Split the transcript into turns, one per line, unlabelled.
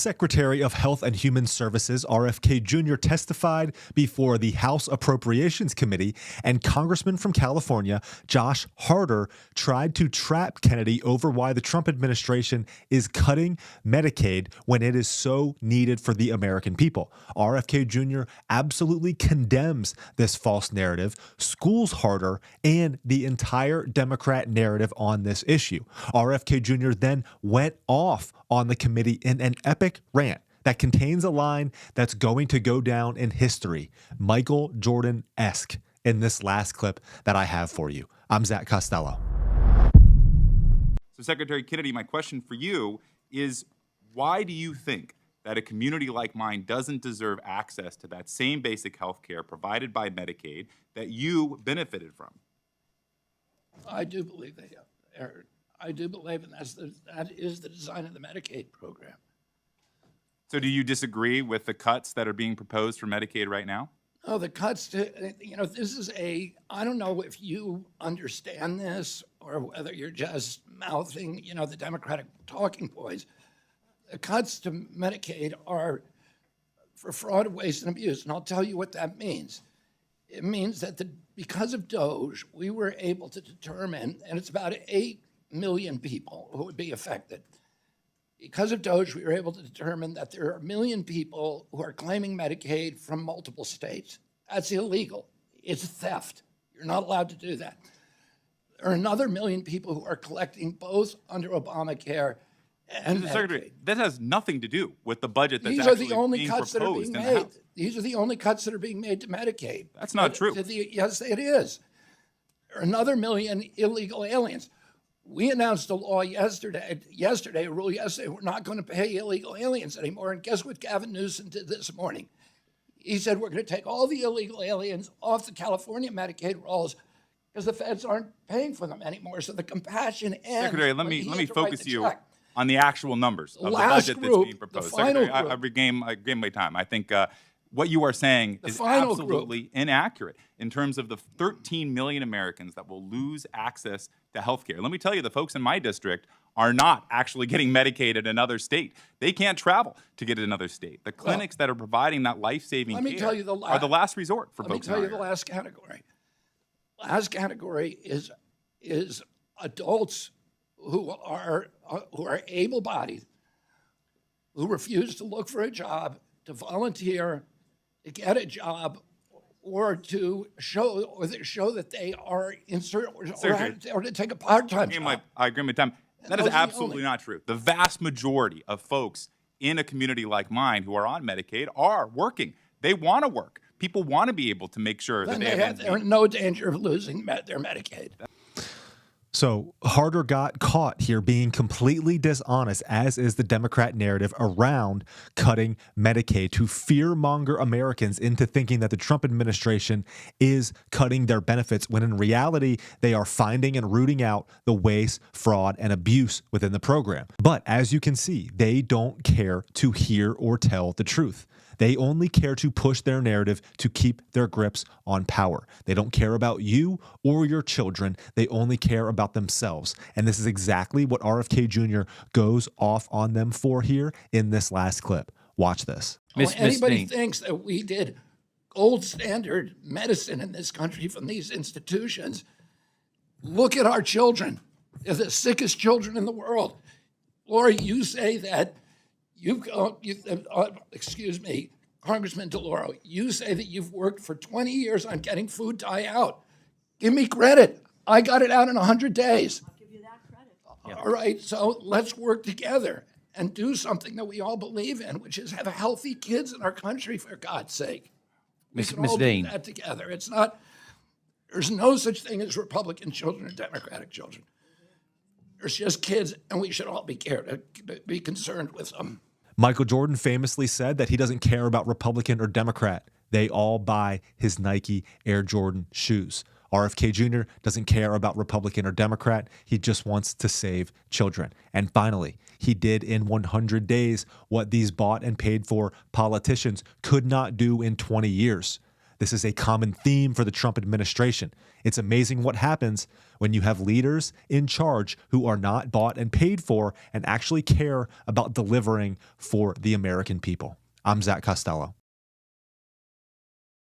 Secretary of Health and Human Services RFK Jr. testified before the House Appropriations Committee, and Congressman from California Josh Harder tried to trap Kennedy over why the Trump administration is cutting Medicaid when it is so needed for the American people. RFK Jr. absolutely condemns this false narrative, schools Harder and the entire Democrat narrative on this issue. RFK Jr. then went off on the committee in an epic rant that contains a line that's going to go down in history, Michael Jordan-esque, in this last clip that I have for you. I'm Zach Costello.
So Secretary Kennedy, my question for you is, why do you think that a community like mine doesn't deserve access to that same basic health care provided by Medicaid that you benefited from?
I do believe they have. I do believe, and that is the design of the Medicaid program.
So do you disagree with the cuts that are being proposed for Medicaid right now?
Oh, the cuts to, this is I don't know if you understand this or whether you're just mouthing, the Democratic talking points. The cuts to Medicaid are for fraud, waste, and abuse, and I'll tell you what that means. It means that because of DOGE, we were able to determine, and it's about 8 million people who would be affected. Because of DOGE, we were able to determine that there are 1 million people who are claiming Medicaid from multiple states. That's illegal. It's theft. You're not allowed to do that. There are another 1 million people who are collecting both under Obamacare and Medicaid.
Secretary, that has nothing to do with the budget that's
These
actually
are the only
being
cuts that are
proposed
being
in the
made.
House.
These are the only cuts that are being made to Medicaid.
That's not true.
Yes, it is. There are another 1 million illegal aliens. We announced a law yesterday, a rule yesterday, we're not going to pay illegal aliens anymore. And guess what Gavin Newsom did this morning? He said we're going to take all the illegal aliens off the California Medicaid rolls because the feds aren't paying for them anymore. So the compassion ends.
Secretary, let me focus you on the actual numbers of the budget that's being proposed. Secretary, I regain my time. I think what you are saying is absolutely inaccurate in terms of the 13 million Americans that will lose access to health care. Let me tell you, the folks in my district are not actually getting Medicaid in another state. They can't travel to get it in another state. The clinics that are providing that life-saving care are the last resort for folks.
Let me tell you the last category. Last category is adults who are able-bodied, who refuse to look for a job, to volunteer, to get a job, or to show that they are in certain, or to take a part-time job.
I agree with Tom. That is absolutely not true. The vast majority of folks in a community like mine who are on Medicaid are working. They want to work. People want to be able to make sure that
they're in no danger of losing their Medicaid.
So Harder got caught here being completely dishonest, as is the Democrat narrative around cutting Medicaid, to fearmonger Americans into thinking that the Trump administration is cutting their benefits, when in reality, they are finding and rooting out the waste, fraud, and abuse within the program. But as you can see, they don't care to hear or tell the truth. They only care to push their narrative to keep their grips on power. They don't care about you or your children. They only care about themselves. And this is exactly what RFK Jr. goes off on them for here in this last clip. Watch this.
Anybody thinks that we did gold standard medicine in this country from these institutions, look at our children. They're the sickest children in the world. Laura, you say that Congressman DeLauro, you say that you've worked for 20 years on getting food dye out. Give me credit. I got it out in 100 days.
I'll give you that credit.
All right, so let's work together and do something that we all believe in, which is have healthy kids in our country, for God's sake. We can all do that together. It's not, there's no such thing as Republican children or Democratic children. There's just kids, and we should all be concerned with them.
Michael Jordan famously said that he doesn't care about Republican or Democrat. They all buy his Nike Air Jordan shoes. RFK Jr. doesn't care about Republican or Democrat. He just wants to save children. And finally, he did in 100 days what these bought and paid for politicians could not do in 20 years. This is a common theme for the Trump administration. It's amazing what happens when you have leaders in charge who are not bought and paid for and actually care about delivering for the American people. I'm Zach Costello.